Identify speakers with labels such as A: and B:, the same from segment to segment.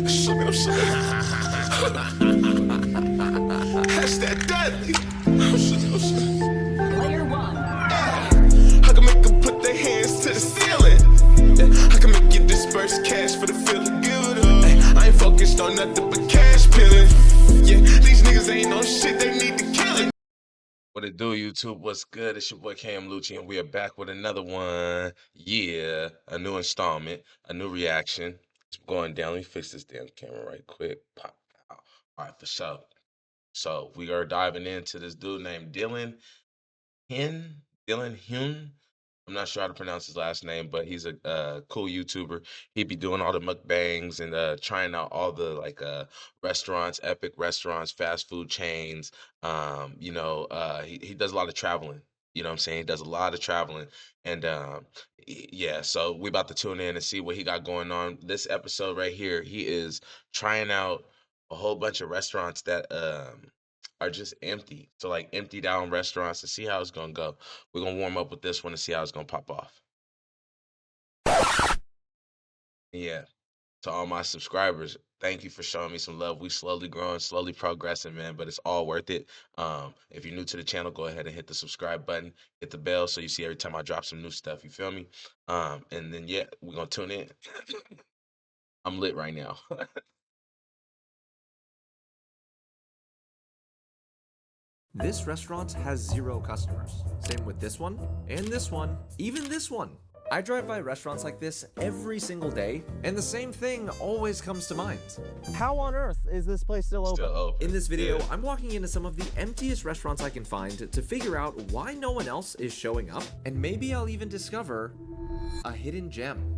A: That's that deadly.
B: Player one.
A: I can make them put their hands to the ceiling. I can make you disperse cash for the feeling good. I ain't focused on nothing but cash peeling. Yeah, these niggas ain't no shit, they need to kill it.
C: What it do, YouTube? What's good? It's your boy Cam Lucci, and we are back with another one. Yeah, a new installment, a new reaction. It's going down. Let me fix this damn camera right quick. Pop out. All right, for sure. So we are diving into this dude named Dylan Hyun. I'm not sure how to pronounce his last name, but he's a cool YouTuber. He'd be doing all the mukbangs and trying out all the restaurants, epic restaurants, fast food chains. He does a lot of traveling. You know what I'm saying? He does a lot of traveling. And yeah, so we about to tune in and see what he got going on. This episode right here, he is trying out a whole bunch of restaurants that are just empty. So like empty down restaurants to see how it's gonna go. We're gonna warm up with this one and see how it's gonna pop off. Yeah. To all my subscribers, thank you for showing me some love. We slowly growing, slowly progressing, man, but it's all worth it. If you're new to the channel, go ahead and hit the subscribe button, hit the bell so you see every time I drop some new stuff. You feel me? And then yeah, we're gonna tune in. I'm lit right now.
D: This restaurant has 0 customers. Same with this one, and this one, even this one. I drive by restaurants like this every single day, and the same thing always comes to mind.
E: How on earth is this place still open?
C: Still open.
D: In this video,
C: Yeah.
D: I'm walking into some of the emptiest restaurants I can find to figure out why no one else is showing up, and maybe I'll even discover a hidden gem.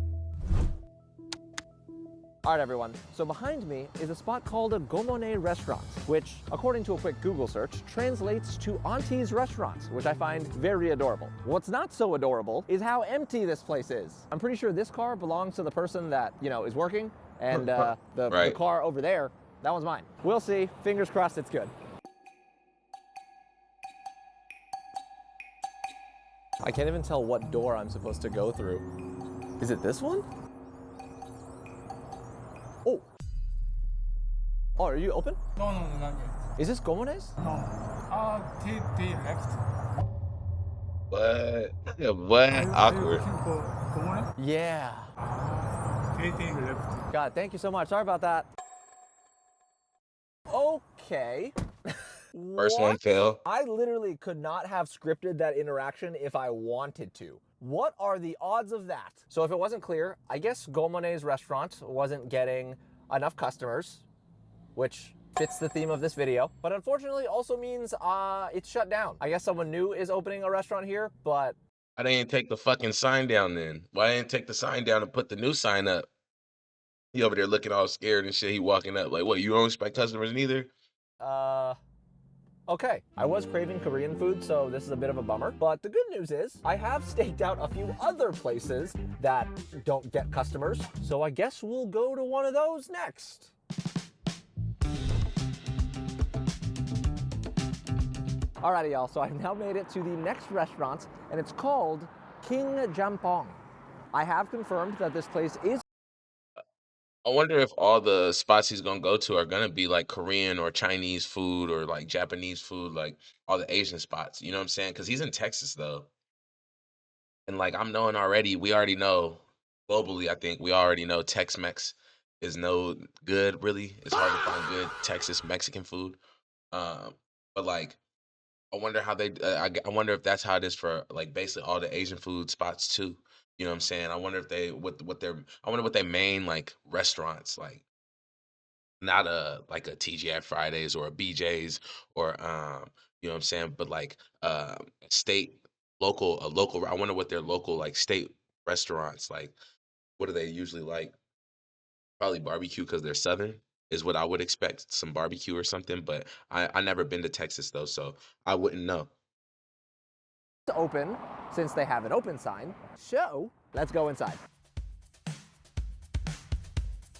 E: All right, everyone. So behind me is a spot called a Gomone Restaurant, which, according to a quick Google search, translates to Auntie's Restaurant, which I find very adorable. What's not so adorable is how empty this place is. I'm pretty sure this car belongs to the person that, is working, and the
C: Right.
E: car over there, that one's mine. We'll see. Fingers crossed it's good. I can't even tell what door I'm supposed to go through. Is it this one? Oh. Oh, are you open?
F: No, not yet.
E: Is this Gomone's?
F: No. They left.
C: What? Yeah, what?
F: Are you
C: Awkward.
F: looking for Gomone?
E: Yeah.
F: They left.
E: God, thank you so much. Sorry about that. Okay.
C: First one
E: What?
C: fail.
E: I literally could not have scripted that interaction if I wanted to. What are the odds of that? So if it wasn't clear, I guess Gomone's restaurant wasn't getting enough customers, which fits the theme of this video, but unfortunately also means it's shut down. I guess someone new is opening a restaurant here, but
C: Why they didn't take the fucking sign down then? Why they didn't take the sign down and put the new sign up? He over there looking all scared and shit. He walking up like, what, you don't expect customers neither?
E: okay. I was craving Korean food, so this is a bit of a bummer. But the good news is I have staked out a few other places that don't get customers. So I guess we'll go to one of those next. Alrighty, y'all. So I've now made it to the next restaurant, and it's called King Jampong. I have confirmed that this place is
C: I wonder if all the spots he's gonna go to are gonna be like Korean or Chinese food or like Japanese food, like all the Asian spots. You know what I'm saying? Because he's in Texas though, and like I'm knowing already, we already know globally. I think we already know Tex-Mex is no good. Really, it's hard to find good Texas Mexican food. But like, I wonder how they. I wonder if that's how it is for like basically all the Asian food spots too. You know what I'm saying? I wonder if they what their I wonder what their main like restaurants like, not like a TGI Fridays or a BJ's or you know what I'm saying, but like state local a local. I wonder what their local like state restaurants like. What do they usually like? Probably barbecue because they're southern is what I would expect, some barbecue or something. But I never been to Texas though, so I wouldn't know.
E: open since they have an open sign. So let's go inside.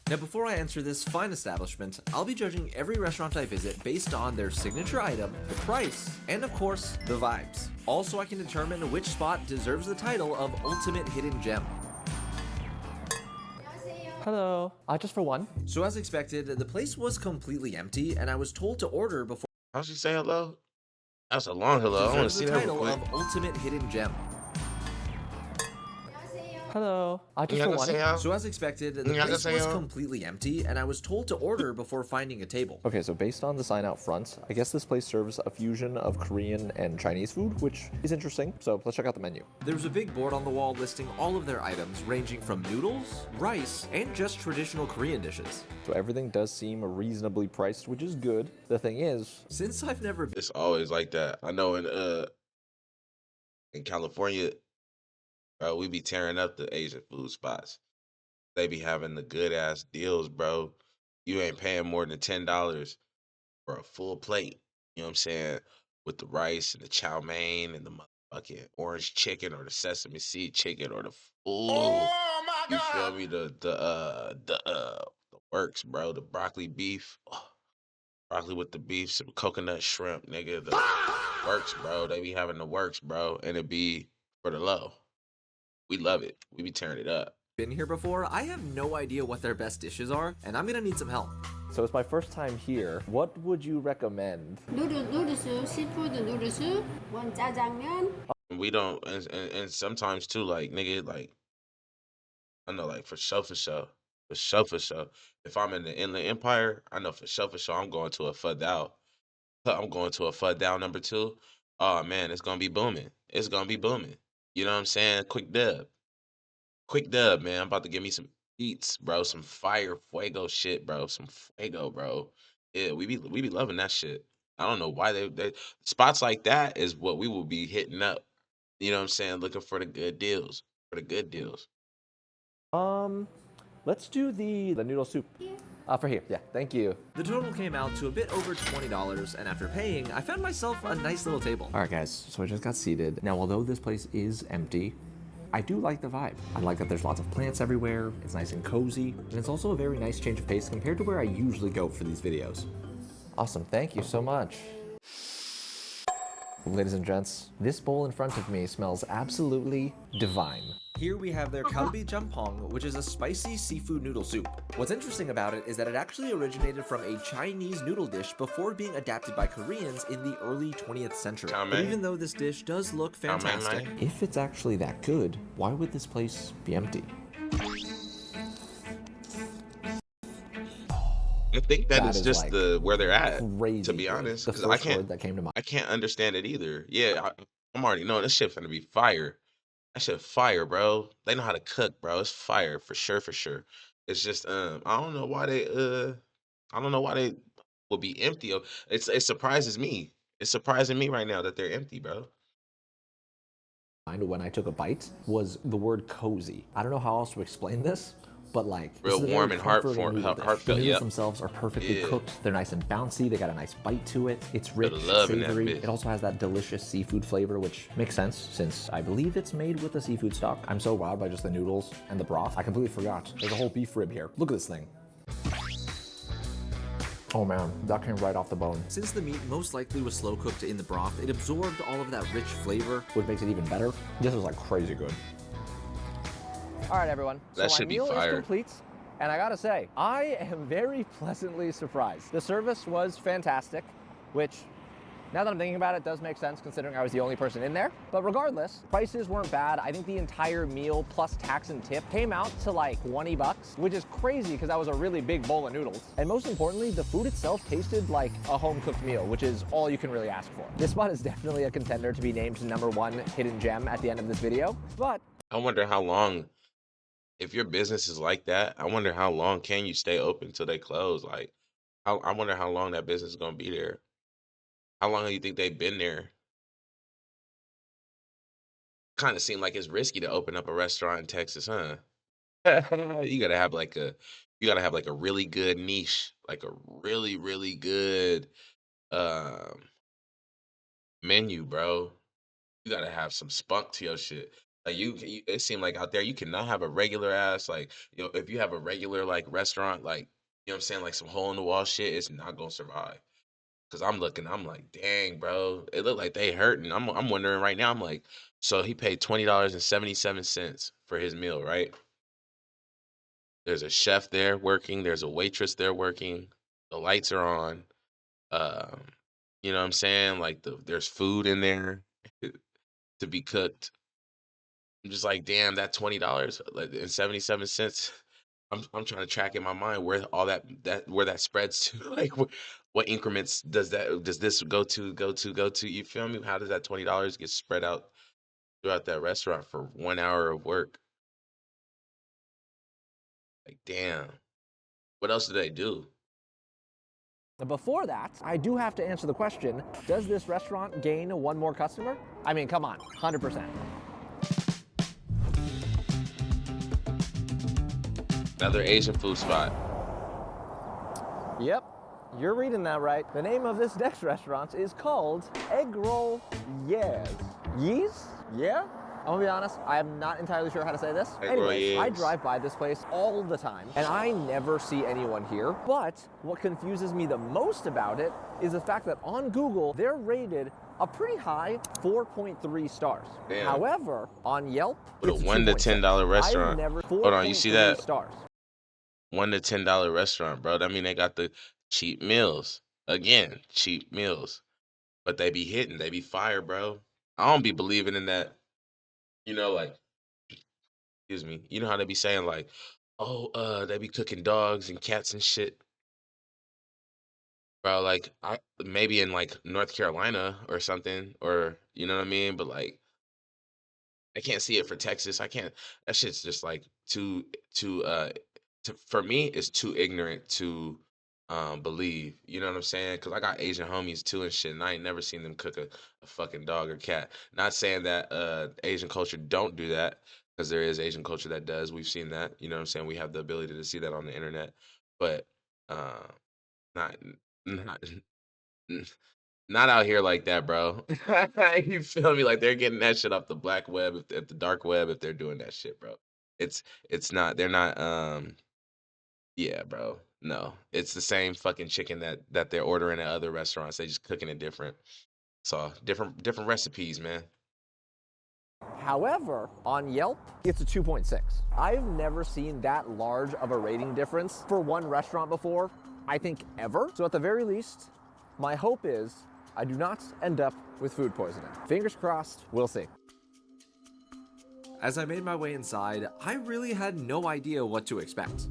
D: Now before I enter this fine establishment, I'll be judging every restaurant I visit based on their signature item, the price, and of course, the vibes. Also, I can determine which spot deserves the title of Ultimate Hidden Gem.
E: Hello. Just for one.
D: So as expected, the place was completely empty, and I was told to order before
C: How'd she say hello? That's a long hello. I want to
D: deserves
C: see
D: the
C: that real
D: title
C: quick.
D: of Ultimate Hidden Gem.
E: Hello. Just for one.
C: 안녕하세요.
D: So as expected, the place was completely empty, and I was told to order before finding a table.
E: Okay, so based on the sign out front, I guess this place serves a fusion of Korean and Chinese food, which is interesting. So let's check out the menu.
D: There was a big board on the wall listing all of their items, ranging from noodles, rice, and just traditional Korean dishes.
E: So everything does seem reasonably priced, which is good. The thing is,
D: Since I've never been
C: It's always like that. I know in California, bro, we be tearing up the Asian food spots. They be having the good ass deals, bro. You ain't paying more than $10 for a full plate. You know what I'm saying? With the rice and the chow mein and the motherfucking orange chicken or the sesame seed chicken or the full. You feel me? The works, bro. The broccoli beef. Oh, broccoli with the beef, some coconut shrimp, nigga. The works, bro. They be having the works, bro. And it be for the low. We love it. We be tearing it up.
D: here before, I have no idea what their best dishes are, and I'm gonna need some help.
E: so it's my first time here. What would you recommend?
B: 누들 soup, seafood noodle soup, one 짜장면.
C: And we don't, and sometimes too, like, nigga, like, I know, like, for sure, for sure. For sure, for sure. If I'm in the Inland Empire, I know for sure, I'm going to a Pho Dao. I'm going to a Pho Dao #2. Oh, man, it's gonna be booming. It's gonna be booming. You know what I'm saying? Quick dub. Quick dub, man. I'm about to give me some eats, bro. Some fire fuego shit, bro. Some fuego, bro. Yeah, we be loving that shit. I don't know why they spots like that is what we will be hitting up. You know what I'm saying? Looking for the good deals. For the good deals.
E: Let's do the noodle soup. For here. Yeah, thank you.
D: The total came out to a bit over $20, and after paying, I found myself a nice little table.
E: All right, guys, so I just got seated. Now, although this place is empty, I do like the vibe. I like that there's lots of plants everywhere, it's nice and cozy, and it's also a very nice change of pace compared to where I usually go for these videos. Awesome, thank you so much. Ladies and gents, this bowl in front of me smells absolutely divine.
D: Here we have their kalbi jampong, which is a spicy seafood noodle soup. What's interesting about it is that it actually originated from a Chinese noodle dish before being adapted by Koreans in the early 20th century. But even though this dish does look fantastic,
E: If it's actually that good, why would this place be empty?
C: I think that
E: That
C: is
E: is,
C: just
E: like,
C: where they're at.
E: Crazy
C: To be
E: good.
C: honest,
E: The
C: because
E: first word that came to mind.
C: I can't understand it either. Yeah, I'm already knowing this shit finna be fire. That shit fire, bro. They know how to cook, bro. It's fire for sure, for sure. It's just I don't know why I don't know why they will be empty. It surprises me. It's surprising me right now that they're empty, bro.
E: When I took a bite was the word cozy. I don't know how else to explain this, but like this
C: Real
E: is a
C: warm
E: very
C: and
E: comforting
C: heartfelt-
E: noodle dish.
C: heartfelt,
E: The noodles
C: yep.
E: themselves are perfectly
C: Yeah.
E: cooked. They're nice and bouncy. They got a nice bite to it. It's rich,
C: love in that
E: savory.
C: bitch.
E: It also has that delicious seafood flavor, which makes sense since I believe it's made with a seafood stock. I'm so wowed by just the noodles and the broth. I completely forgot. There's a whole beef rib here. Look at this thing. Oh man, that came right off the bone.
D: since the meat most likely was slow cooked in the broth, it absorbed all of that rich flavor.
E: Which makes it even better. This is like crazy good. All right, everyone.
C: That
E: so
C: should
E: my
C: be
E: meal
C: fire.
E: is complete, and I gotta say, I am very pleasantly surprised. The service was fantastic, which, now that I'm thinking about it, does make sense considering I was the only person in there. But regardless, prices weren't bad. I think the entire meal plus tax and tip came out to like 20 bucks, which is crazy because that was a really big bowl of noodles. And most importantly, the food itself tasted like a home-cooked meal, which is all you can really ask for. This spot is definitely a contender to be named #1 hidden gem at the end of this video, but
C: I wonder how long, if your business is like that, I wonder how long can you stay open till they close? Like, I wonder how long that business is gonna be there. How long do you think they've been there? Kind of seem like it's risky to open up a restaurant in Texas, huh? You gotta have like a really good niche, like a really, really good um menu, bro. You gotta have some spunk to your shit. Like it seemed like out there you cannot have a regular ass like if you have a regular like restaurant like you know what I'm saying like some hole in the wall shit, it's not gonna survive. Cause I'm looking, I'm like, dang, bro, it looked like they hurting. I'm wondering right now. I'm like, so he paid $20.77 for his meal, right? There's a chef there working. There's a waitress there working. The lights are on. Um, you know what I'm saying? Like there's food in there to be cooked. I'm just like, damn, that $20 and 77 cents. I'm trying to track in my mind where all that where that spreads to. Like what increments does this go to? You feel me? How does that $20 get spread out throughout that restaurant for 1 hour of work? Like, damn. What else do they do?
E: Before that, I do have to answer the question, does this restaurant gain one more customer? I mean, come on, 100%.
C: Another Asian food spot.
E: Yep, you're reading that right. The name of this next restaurant is called Egg Roll Yes. Yeez? Yeah? I'm gonna be honest, I am not entirely sure how to say this.
C: Egg Roll
E: Anyways, I
C: Yes.
E: drive by this place all the time, and I never see anyone here. But what confuses me the most about it is the fact that on Google, they're rated a pretty high 4.3 stars.
C: Damn.
E: However, on Yelp,
C: With a
E: it's
C: $1 to
E: 2.6.
C: $10
E: I've
C: restaurant.
E: never,
C: Hold on, you see
E: 4.3
C: that?
E: stars.
C: $1 to $10 restaurant, bro. That mean they got the cheap meals. Again, cheap meals. But they be hitting, they be fire, bro. I don't be believing in that, like, excuse me. You know how they be saying like, oh, they be cooking dogs and cats and shit. Bro, like I maybe in like North Carolina or something, or you know what I mean? But like I can't see it for Texas. I can't. That shit's just like for me, it's too ignorant to believe. You know what I'm saying? Because I got Asian homies too and shit, and I ain't never seen them cook a fucking dog or cat. Not saying that Asian culture don't do that, because there is Asian culture that does. We've seen that. You know what I'm saying? We have the ability to see that on the internet, but uh, not not not out here like that, bro. You feel me? Like they're getting that shit off the black web, if the dark web, if they're doing that shit, bro. It's not. They're not. Yeah, bro. No, it's the same fucking chicken that they're ordering at other restaurants. They just cooking it different. So different recipes, man.
E: However, on Yelp, it's a 2.6. I've never seen that large of a rating difference for one restaurant before, I think ever. So at the very least, my hope is I do not end up with food poisoning. Fingers crossed, we'll see.
D: As I made my way inside, I really had no idea what to expect.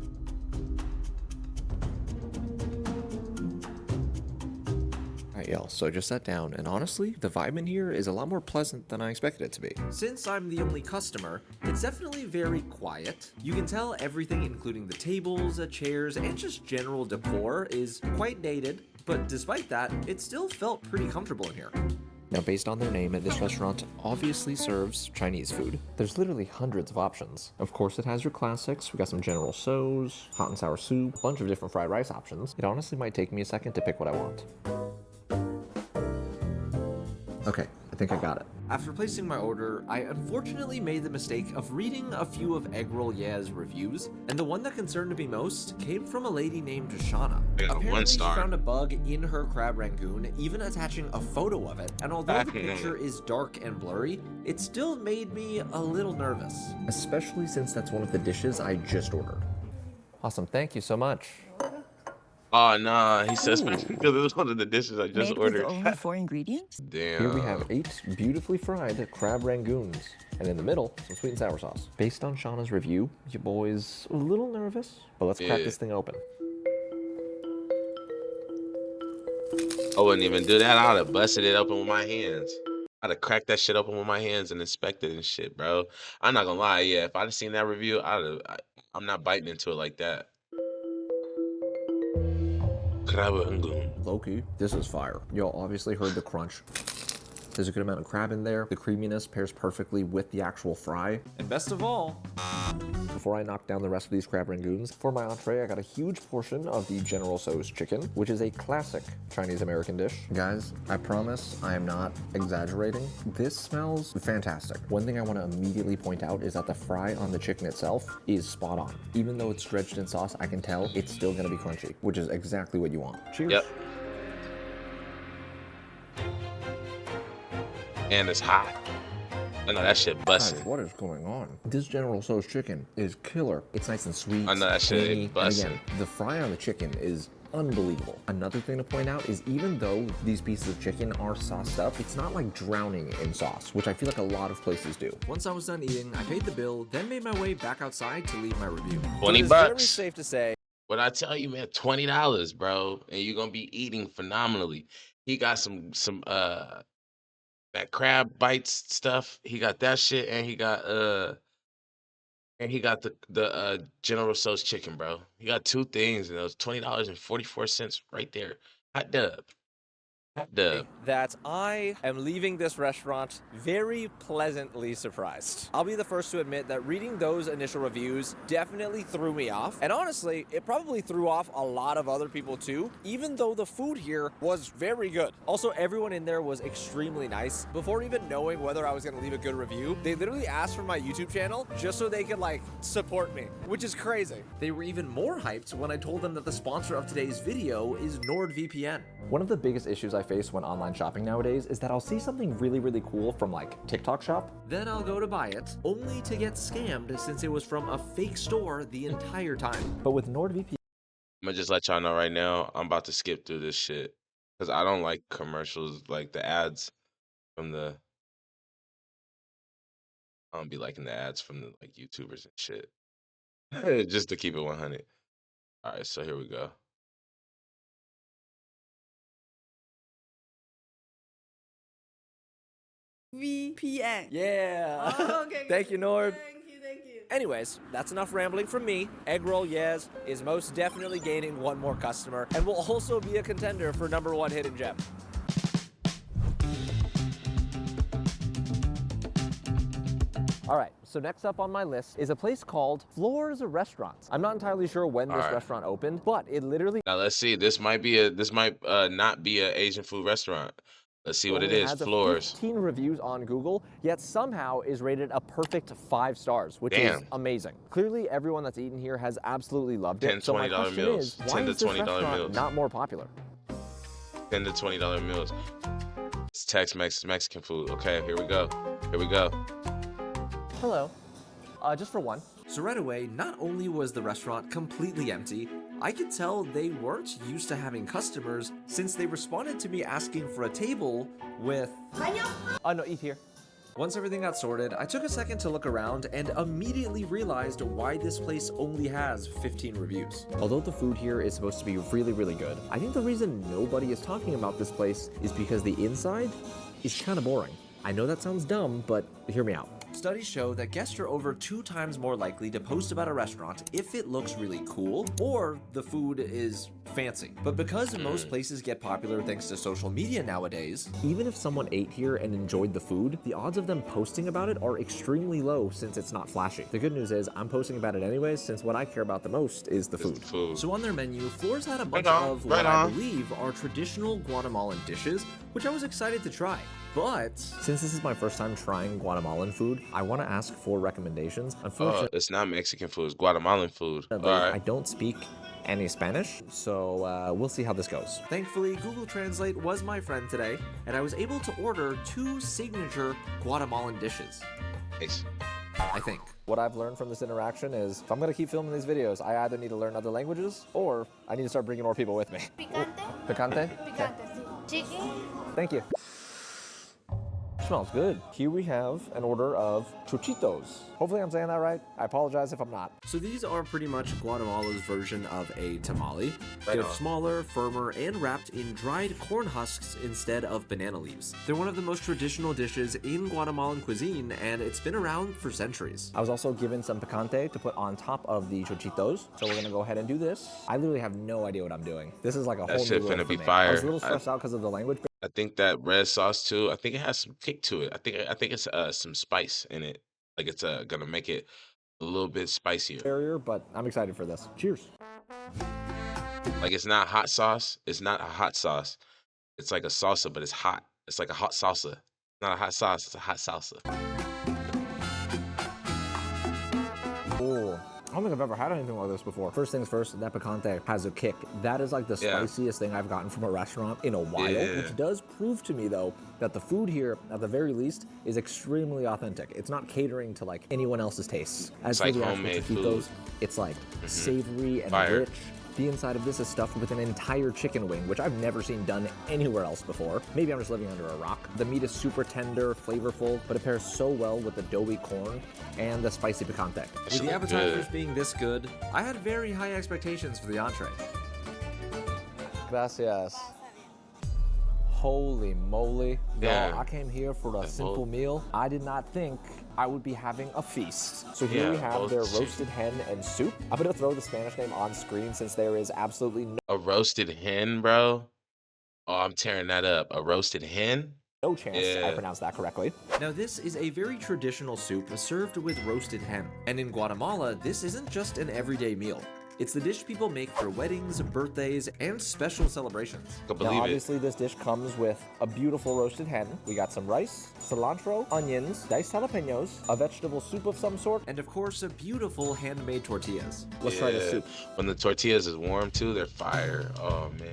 D: Alright y'all, so I just sat down, and honestly, the vibe in here is a lot more pleasant than I expected it to be. Since I'm the only customer, it's definitely very quiet. You can tell everything, including the tables, chairs, and just general decor, is quite dated, but despite that, it still felt pretty comfortable in here. Now, based on their name, this restaurant obviously serves Chinese food. There's literally hundreds of options. Of course, it has your classics. We got some General Tso's, hot and sour soup, a bunch of different fried rice options. It honestly might take me a second to pick what I want. Okay, I think I got it. After placing my order, I unfortunately made the mistake of reading a few of Egg Roll Yeah's reviews, and the one that concerned me most came from a lady named Shauna.
C: I got a
D: Apparently,
C: 1 star.
D: she found a bug in her crab rangoon, even attaching a photo of it, and although the picture is dark and blurry, it still made me a little nervous. Especially since that's one of the dishes I just ordered. Awesome, thank you so much.
C: Oh nah, he says because it was one of the dishes I just
G: Made
C: ordered.
G: with only 4 ingredients?
C: Damn.
E: Here we have 8 beautifully fried crab rangoons, and in the middle, some sweet and sour sauce. Based on Shauna's review, your boy's a little nervous, but let's crack
C: Yeah.
E: this thing open.
C: I wouldn't even do that. I'd have busted it open with my hands. I'd have cracked that shit open with my hands and inspected and shit, bro. I'm not gonna lie, yeah. If I'd have seen that review, I'm not biting into it like that. Crab rangoon.
E: Low-key, this is fire. Y'all obviously heard the crunch. There's a good amount of crab in there. The creaminess pairs perfectly with the actual fry.
D: And best of all,
E: Before I knock down the rest of these crab rangoons, for my entree, I got a huge portion of the General Tso's chicken, which is a classic Chinese-American dish. Guys, I promise I am not exaggerating. This smells fantastic. One thing I want to immediately point out is that the fry on the chicken itself is spot on. Even though it's dredged in sauce, I can tell it's still going to be crunchy, which is exactly what you want. Cheers.
C: Yep. And it's hot. I know that shit
D: Guys,
C: busting.
D: what is going on? This General Tso's chicken is killer. It's nice and sweet.
C: I know that shit
D: tangy, and
C: bussin'.
D: again, the fry on the chicken is unbelievable. Another thing to point out is even though these pieces of chicken are sauced up, it's not like drowning in sauce, which I feel like a lot of places do. Once I was done eating, I paid the bill, then made my way back outside to leave my review.
C: 20
E: It is very
C: bucks.
E: safe to say
C: What I tell you, man, $20, bro, and you're gonna be eating phenomenally. He got some that crab bites stuff. He got that shit, and he got the General Tso's chicken, bro. He got two things, and it was $20.44 right there. Hot dub, hot dub.
E: that I am leaving this restaurant very pleasantly surprised. I'll be the first to admit that reading those initial reviews definitely threw me off. And honestly, it probably threw off a lot of other people too, even though the food here was very good. Also, everyone in there was extremely nice. Before even knowing whether I was gonna leave a good review, they literally asked for my YouTube channel just so they could like support me, which is crazy.
D: They were even more hyped when I told them that the sponsor of today's video is NordVPN. One of the biggest issues I face when online shopping nowadays is that I'll see something really cool from like TikTok shop, then I'll go to buy it, only to get scammed since it was from a fake store the entire time. But with NordVPN,
C: I'm gonna just let y'all know right now, I'm about to skip through this shit because I don't like commercials, like the ads from the. I don't be liking the ads from the like YouTubers and shit. Just to keep it 100. All right, so here we go.
G: VPN.
E: Yeah.
G: Oh, okay.
E: Thank you, Nord.
G: Thank you.
E: Anyways, that's enough rambling from me. Eggroll Yes is most definitely gaining one more customer and will also be a contender for #1 hidden gem. All right, so next up on my list is a place called Floor's Restaurants. I'm not entirely sure when this
C: Alright.
E: restaurant opened, but it literally
C: Now let's see. This might not be an Asian food restaurant. Let's see what it
E: only
C: is.
E: has a
C: Floors.
E: 15 reviews on Google, yet somehow is rated a perfect 5 stars, which is
C: Damn.
E: amazing. Clearly, everyone that's eaten here has absolutely loved
C: 10
E: it. So my
C: $20
E: question
C: meals.
E: is, why
C: 10 to
E: is this
C: $20
E: restaurant
C: meals.
E: not more popular?
C: $10 to $20 meals. It's Tex-Mex Mexican food. Okay, here we go. Here we go.
E: Hello. Just for one.
D: so right away, not only was the restaurant completely empty, I could tell they weren't used to having customers since they responded to me asking for a table with,
E: No, eat here.
D: Once everything got sorted, I took a second to look around and immediately realized why this place only has 15 reviews.
E: Although the food here is supposed to be really good, I think the reason nobody is talking about this place is because the inside is kind of boring. I know that sounds dumb, but hear me out.
D: Studies show that guests are over 2 times more likely to post about a restaurant if it looks really cool or the food is fancy. But because most places get popular thanks to social media nowadays,
E: Even if someone ate here and enjoyed the food, the odds of them posting about it are extremely low since it's not flashy. The good news is I'm posting about it anyways since what I care about the most is the
C: It's
E: food.
C: the food.
D: so on their menu, Floors had a bunch
C: on,
D: of
C: right
D: what I
C: on.
D: believe are traditional Guatemalan dishes, which I was excited to try. But
E: Since this is my first time trying Guatemalan food, I want to ask for recommendations. Unfortunately,
C: It's not Mexican food. It's Guatemalan food. All
E: I
C: right.
E: don't speak any Spanish, so we'll see how this goes.
D: thankfully, Google Translate was my friend today, and I was able to order 2 signature Guatemalan dishes,
C: Nice.
D: I think.
E: What I've learned from this interaction is if I'm going to keep filming these videos, I either need to learn other languages or I need to start bringing more people with me.
G: Picante.
E: Picante?
G: Picante, sí. Chicken.
E: Thank you. Smells good. Here we have an order of chuchitos. Hopefully I'm saying that right. I apologize if I'm not.
D: So these are pretty much Guatemala's version of a tamale.
C: Right
D: They're
C: on.
D: smaller, firmer, and wrapped in dried corn husks instead of banana leaves. They're one of the most traditional dishes in Guatemalan cuisine, and it's been around for centuries.
E: I was also given some picante to put on top of the chuchitos. So we're gonna go ahead and do this. I literally have no idea what I'm doing. This is like a
C: That
E: whole
C: shit
E: new world
C: finna
E: for
C: be
E: me. I
C: fire.
E: was a little stressed out because of the language
C: I think that red sauce too. I think it has some kick to it. I think it's some spice in it. Like it's gonna make it a little bit spicier.
E: barrier, but I'm excited for this. Cheers.
C: Like it's not hot sauce. It's not a hot sauce. It's like a salsa, but it's hot. It's like a hot salsa. Not a hot sauce. It's a hot salsa.
E: Oh, I don't think I've ever had anything like this before. First things first, that picante has a kick. That is like the
C: Yeah.
E: spiciest thing I've gotten from a restaurant in a while,
C: Yeah.
E: which does prove to me though that the food here, at the very least, is extremely authentic. It's not catering to like anyone else's tastes. As
C: It's
E: for
C: like
E: the actual
C: homemade
E: taquitos,
C: food.
E: it's like savory and
C: Fire.
E: rich. The inside of this is stuffed with an entire chicken wing, which I've never seen done anywhere else before. Maybe I'm just living under a rock. The meat is super tender, flavorful, but it pairs so well with the doughy corn and the spicy picante.
D: With
C: Shit
D: the
C: look
D: appetizers
C: good.
D: being this good, I had very high expectations for the entree.
E: Gracias. Holy moly.
C: Yeah.
E: Y'all, I came here for a simple meal. I did not think I would be having a feast. So here
C: Yeah,
E: we have
C: both
E: their
C: chicken.
E: roasted hen and soup. I'm gonna throw the Spanish name on screen since there is absolutely
C: A roasted hen, bro. Oh, I'm tearing that up. A roasted hen?
E: no chance I
C: Yeah.
E: pronounced that correctly.
D: Now this is a very traditional soup served with roasted hen. And in Guatemala, this isn't just an everyday meal. It's the dish people make for weddings, birthdays, and special celebrations.
C: I can
E: Now,
C: believe it.
E: obviously, this dish comes with a beautiful roasted hen. We got some rice, cilantro, onions, diced jalapenos, a vegetable soup of some sort.
D: And of course, a beautiful handmade tortillas.
E: Let's try the
C: Yeah.
E: soup.
C: When the tortillas is warm too, they're fire. Oh man.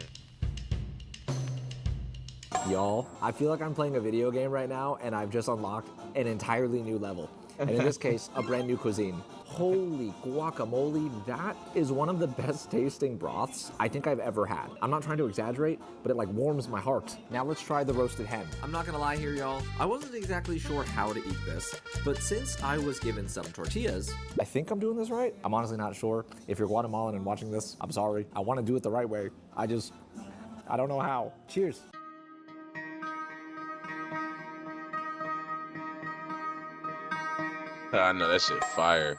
E: Y'all, I feel like I'm playing a video game right now, and I've just unlocked an entirely new level. And in this case, a brand new cuisine. Holy guacamole, that is one of the best tasting broths I think I've ever had. I'm not trying to exaggerate, but it like warms my heart. Now let's try the roasted hen.
D: I'm not gonna lie here, y'all. I wasn't exactly sure how to eat this, but since I was given some tortillas,
E: I think I'm doing this right. I'm honestly not sure. If you're Guatemalan and watching this, I'm sorry. I want to do it the right way. I don't know how. Cheers.
C: I know that shit fire.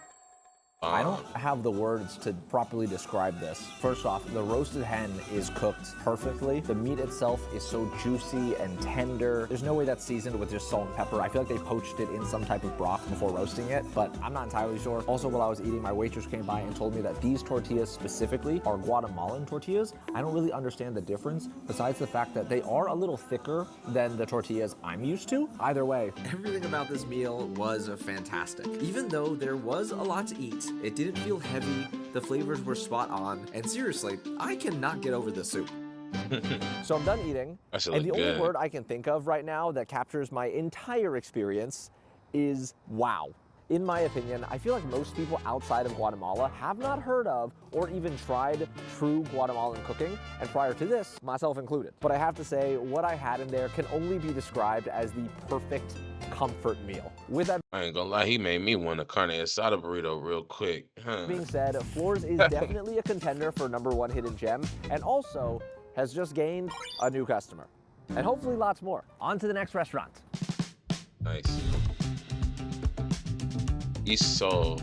E: I don't have the words to properly describe this. First off, the roasted hen is cooked perfectly. The meat itself is so juicy and tender. There's no way that's seasoned with just salt and pepper. I feel like they poached it in some type of broth before roasting it, but I'm not entirely sure. Also, while I was eating, my waitress came by and told me that these tortillas specifically are Guatemalan tortillas. I don't really understand the difference, besides the fact that they are a little thicker than the tortillas I'm used to. Either way,
D: everything about this meal was fantastic. Even though there was a lot to eat, it didn't feel heavy, the flavors were spot on, and seriously, I cannot get over this soup.
E: so I'm done eating,
C: That shit
E: and the
C: look
E: only
C: good.
E: word I can think of right now that captures my entire experience is wow. In my opinion, I feel like most people outside of Guatemala have not heard of or even tried true Guatemalan cooking, and prior to this, myself included. But I have to say, what I had in there can only be described as the perfect comfort meal. With that
C: I ain't gonna lie, he made me want a carne asada burrito real quick.
E: being said, Floors is definitely a contender for #1 hidden gem, and also has just gained a new customer. And hopefully lots more. On to the next restaurant.
C: Nice. East Seoul.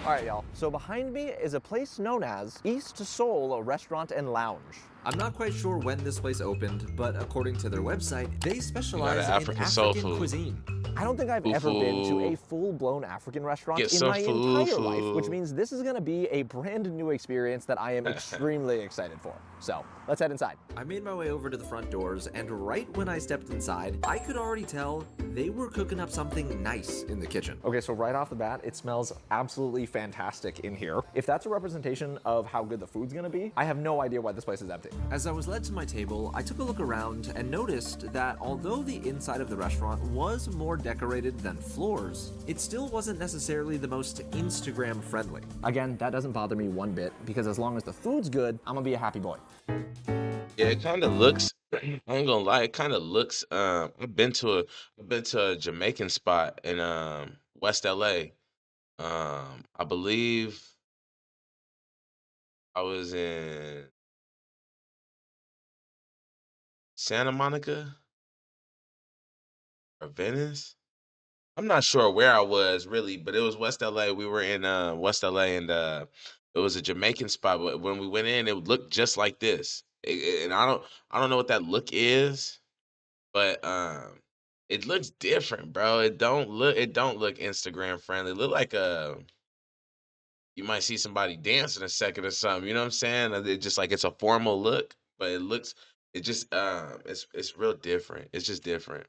E: All right, y'all. So behind me is a place known as East Seoul Restaurant and Lounge.
D: I'm not quite sure when this place opened, but according to their website, they specialize in
C: African soul
D: African
C: food.
D: cuisine.
E: I don't think I've ever been to a full-blown African restaurant
C: Get
E: in
C: some
E: my entire
C: food.
E: life, which means this is gonna be a brand new experience that I am extremely excited for. So let's head inside.
D: I made my way over to the front doors, and right when I stepped inside, I could already tell they were cooking up something nice in the kitchen.
E: Okay, so right off the bat, it smells absolutely fantastic in here. If that's a representation of how good the food's gonna be, I have no idea why this place is empty.
D: As I was led to my table, I took a look around and noticed that although the inside of the restaurant was more decorated than Floors, it still wasn't necessarily the most Instagram friendly.
E: Again, that doesn't bother me one bit, because as long as the food's good, I'm gonna be a happy boy.
C: Yeah, it kind of looks. I ain't gonna lie, it kind of looks. I've been to a Jamaican spot in West LA. I believe I was in Santa Monica or Venice. I'm not sure where I was really, but it was West LA. We were in West LA, and it was a Jamaican spot. But when we went in, it looked just like this. And I don't know what that look is, but it looks different, bro. It don't look Instagram friendly. It look like you might see somebody dance in a second or something. You know what I'm saying? It just like it's a formal look, but it just it's real different. It's just different.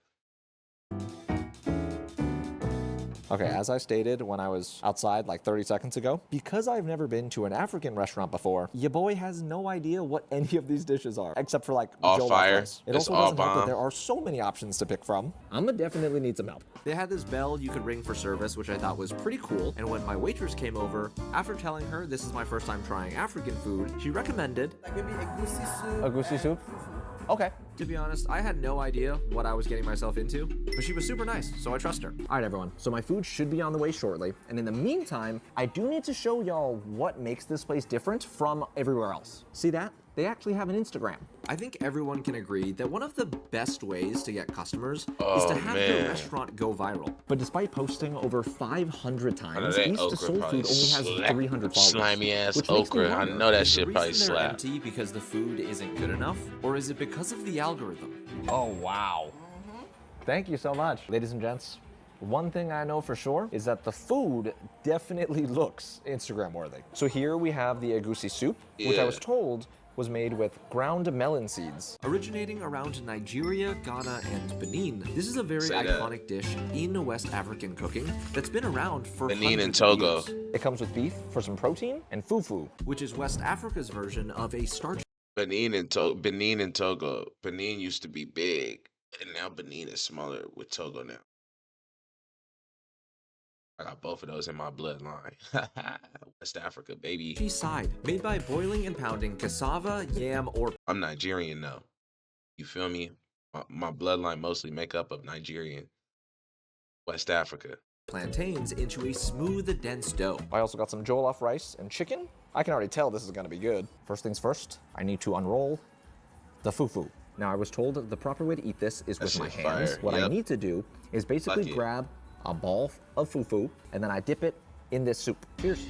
E: Okay, as I stated when I was outside like 30 seconds ago, because I've never been to an African restaurant before, your boy has no idea what any of these dishes are, except for like
C: All
E: jollof
C: fire.
E: rice. It
C: It's
E: also
C: all
E: doesn't help that
C: bomb.
E: there are so many options to pick from. I'm gonna definitely need some help.
D: They had this bell you could ring for service, which I thought was pretty cool. And when my waitress came over, after telling her this is my first time trying African food, she recommended
G: Like maybe egusi soup.
E: Agusi soup? Okay.
D: To be honest, I had no idea what I was getting myself into, but she was super nice, so I trust her.
E: All right, everyone. So my food should be on the way shortly. And in the meantime, I do need to show y'all what makes this place different from everywhere else. See that? They actually have an Instagram.
D: I think everyone can agree that one of the best ways to get customers is
C: Oh,
D: to have
C: man.
D: your restaurant go viral.
E: But despite posting over 500
C: I know
E: times,
C: that
E: East to
C: okra
E: Soul
C: probably
E: Food only has
C: slap.
E: 300 followers.
C: Slimy ass
E: which makes me
C: okra. I
E: wonder,
C: know that
D: Is the
C: shit probably
D: reason they're
C: slap.
D: empty because the food isn't good enough, or is it because of the algorithm?
E: Oh, wow. Thank you so much. Ladies and gents, one thing I know for sure is that the food definitely looks Instagram worthy. So here we have the agusi soup, which I
C: Yeah.
E: was told was made with ground melon seeds.
D: Originating around Nigeria, Ghana, and Benin, this is a very
C: Say that.
D: iconic dish in West African cooking that's been around for
C: Benin and
D: hundreds of
C: Togo.
D: years,
E: It comes with beef for some protein and fufu.
D: which is West Africa's version of a starch
C: Benin and Togo. Benin used to be big, and now Benin is smaller with Togo now. I got both of those in my bloodline. West Africa, baby.
D: side, made by boiling and pounding cassava, yam, or
C: I'm Nigerian though. You feel me? My bloodline mostly make up of Nigerian. West Africa.
D: plantains into a smooth, dense dough.
E: I also got some jollof rice and chicken. I can already tell this is gonna be good. First things first, I need to unroll the fufu. Now I was told that the proper way to eat this is
C: That
E: with my
C: shit's
E: hands.
C: fire.
E: What I
C: Yep.
E: need to do is basically
C: Fuck it.
E: grab a ball of fufu and then I dip it in this soup. Cheers.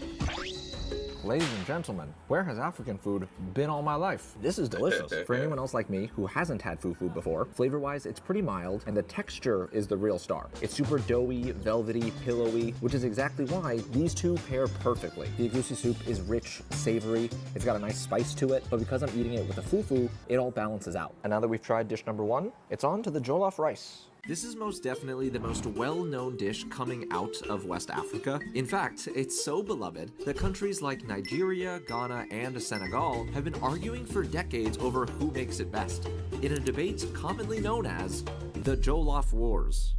E: Ladies and gentlemen, where has African food been all my life? This is delicious. For anyone else like me who hasn't had fufu before, flavor-wise, it's pretty mild, and the texture is the real star. It's super doughy, velvety, pillowy, which is exactly why these two pair perfectly. The agusi soup is rich, savory, it's got a nice spice to it, but because I'm eating it with the fufu, it all balances out. And now that we've tried dish number one, it's on to the jollof rice.
D: This is most definitely the most well-known dish coming out of West Africa. In fact, it's so beloved that countries like Nigeria, Ghana, and Senegal have been arguing for decades over who makes it best, in a debate commonly known as the Jollof Wars.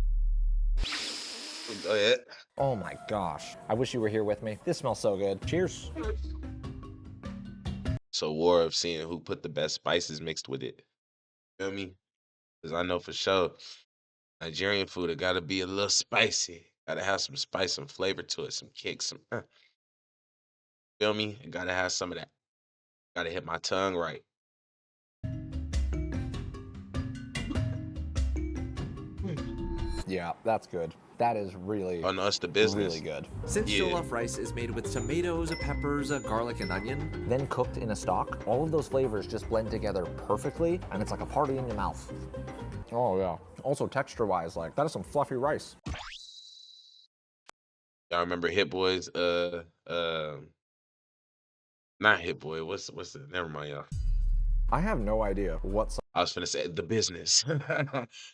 C: Go ahead.
E: Oh my gosh. I wish you were here with me. This smells so good. Cheers.
C: So war of seeing who put the best spices mixed with it. Feel me? Because I know for sure Nigerian food, it gotta be a little spicy. Gotta have some spice, some flavor to it, some kick, some feel me? It gotta have some of that. Gotta hit my tongue right.
E: Yeah, that's good. That is really,
C: Oh no, it's the business.
E: really good.
D: Since
C: Yeah.
D: jollof rice is made with tomatoes, peppers, garlic, and onion,
E: Then cooked in a stock, all of those flavors just blend together perfectly, and it's like a party in your mouth. Oh yeah. Also texture-wise, like, that is some fluffy rice.
C: Y'all remember Hit Boy's not Hit Boy, what's the never mind y'all.
E: I have no idea what
C: I was finna say the business.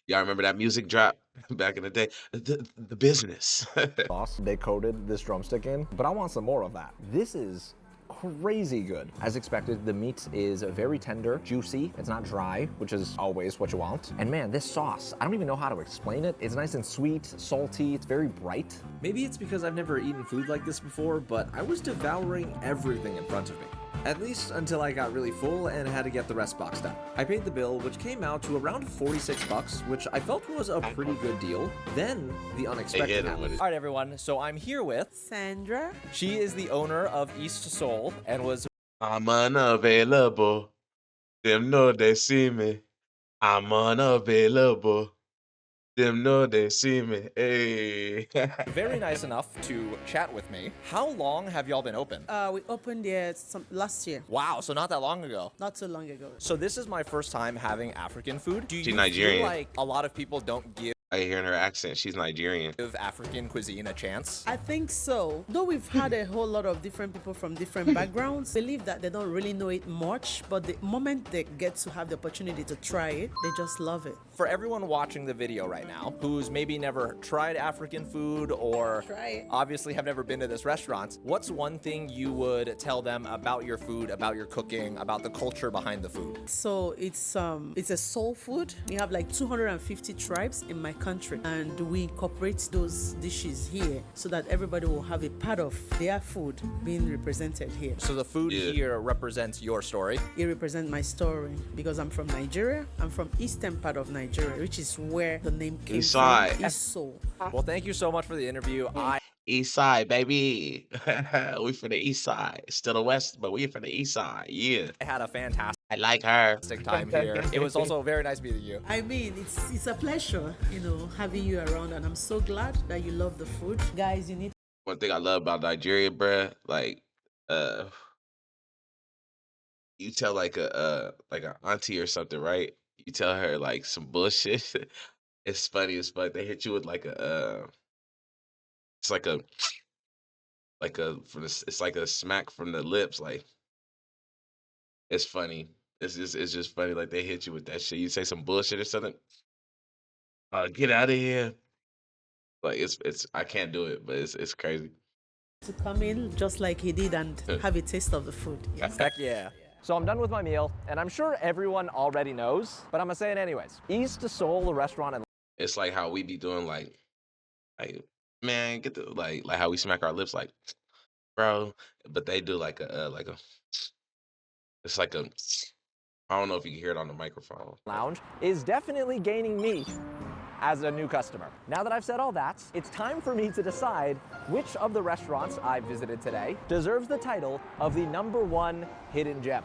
C: Y'all remember that music drop back in the day? The business.
E: sauce they coated this drumstick in, but I want some more of that. This is crazy good. As expected, the meat is very tender, juicy. It's not dry, which is always what you want. And man, this sauce, I don't even know how to explain it. It's nice and sweet, salty, it's very bright.
D: maybe it's because I've never eaten food like this before, but I was devouring everything in front of me. At least until I got really full and had to get the rest boxed up. I paid the bill, which came out to around $46, which I felt was a pretty good deal. Then the
C: They
D: unexpected
C: hit him
D: happened.
C: with it.
E: All right, everyone, so I'm here with,
G: Sandra.
E: she is the owner of East Seoul and was
C: I'm unavailable. Them know they see me. I'm unavailable. Them know they see me. Hey.
E: very nice enough to chat with me. How long have y'all been open?
G: We opened there last year,
E: Wow, so not that long ago.
G: not so long ago.
E: So this is my first time having African food. Do you
C: Nigerian.
E: feel like a lot of people don't give
C: I hear in her accent, she's Nigerian.
E: Give African cuisine a chance?
G: I think so. Though we've had a whole lot of different people from different backgrounds, believe that they don't really know it much, but the moment they get to have the opportunity to try it, they just love it.
E: For everyone watching the video right now, who's maybe never tried African food or
G: Try it.
E: obviously have never been to this restaurant, what's one thing you would tell them about your food, about your cooking, about the culture behind the food?
G: So it's a soul food. We have like 250 tribes in my country, and we incorporate those dishes here so that everybody will have a part of their food being represented here.
E: So the food
C: Yeah.
E: here represents your story.
G: It represents my story because I'm from Nigeria. I'm from eastern part of Nigeria, which is where the name came
C: East side.
G: from. East Soul.
E: Well, thank you so much for the interview. I
C: East side, baby. We from the east side. Still the west, but we from the east side. Yeah.
E: had a fantastic
C: I like her.
E: time here. It was also very nice meeting you.
G: I mean, it's a pleasure, having you around, and I'm so glad that you love the food. Guys, you need
C: One thing I love about Nigeria, bruh, like, you tell like a auntie or something, right? You tell her like some bullshit. It's funny as fuck. They hit you with like it's it's like a smack from the lips. Like it's funny. It's just funny. Like they hit you with that shit. You say some bullshit or something. Get out of here. Like it's I can't do it, but it's crazy.
G: to come in just like he did and have a taste of the food. Yes.
E: Heck yeah. So I'm done with my meal, and I'm sure everyone already knows, but I'm gonna say it anyways. East Seoul restaurant in
C: It's like how we be doing like man, get the like how we smack our lips like bro, but they do like a it's like a I don't know if you can hear it on the microphone.
E: Lounge is definitely gaining me as a new customer. Now that I've said all that, it's time for me to decide which of the restaurants I visited today deserves the title of the #1 hidden gem.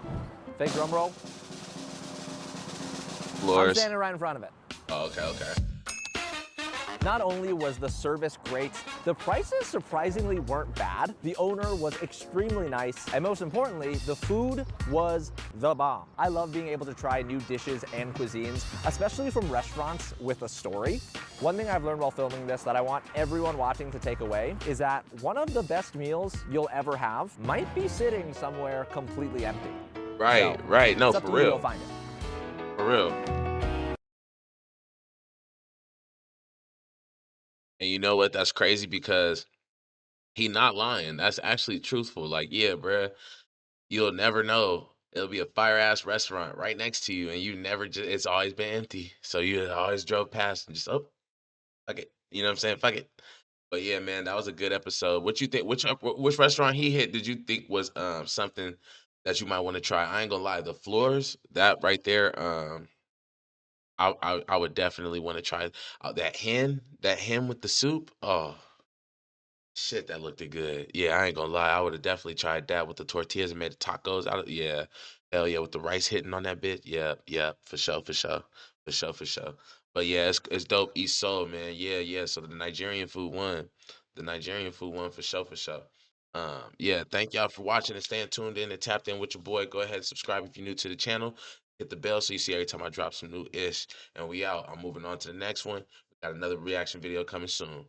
E: Fake drum roll. I'm
C: Floors.
E: standing right in front of it.
C: Oh, okay.
E: Not only was the service great, the prices surprisingly weren't bad. The owner was extremely nice, and most importantly, the food was the bomb. I love being able to try new dishes and cuisines, especially from restaurants with a story. One thing I've learned while filming this that I want everyone watching to take away is that one of the best meals you'll ever have might be sitting somewhere completely empty.
C: Right,
E: So,
C: right. No,
E: it's up
C: for
E: to you to
C: real.
E: go find it.
C: For real. And you know what? That's crazy because he not lying. That's actually truthful. Like, yeah, bruh, you'll never know. It'll be a fire ass restaurant right next to you, and you never just it's always been empty. So you always drove past and just fuck it. You know what I'm saying? Fuck it. But yeah, man, that was a good episode. What you think? Which restaurant he hit did you think was something that you might want to try? I ain't gonna lie, the floors, that right there, I would definitely want to try that hen with the soup. Oh shit, that looked good. Yeah, I ain't gonna lie, I would have definitely tried that with the tortillas and made the tacos out of. Yeah, hell yeah, with the rice hitting on that bit. Yeah, for sure, for sure. But yeah, it's dope. East Seoul, man. Yeah. So the Nigerian food won. The Nigerian food won for sure, for sure. Yeah, thank y'all for watching and staying tuned in and tapped in with your boy. Go ahead and subscribe if you're new to the channel. Hit the bell so you see every time I drop some new ish. And we out. I'm moving on to the next one. We got another reaction video coming soon.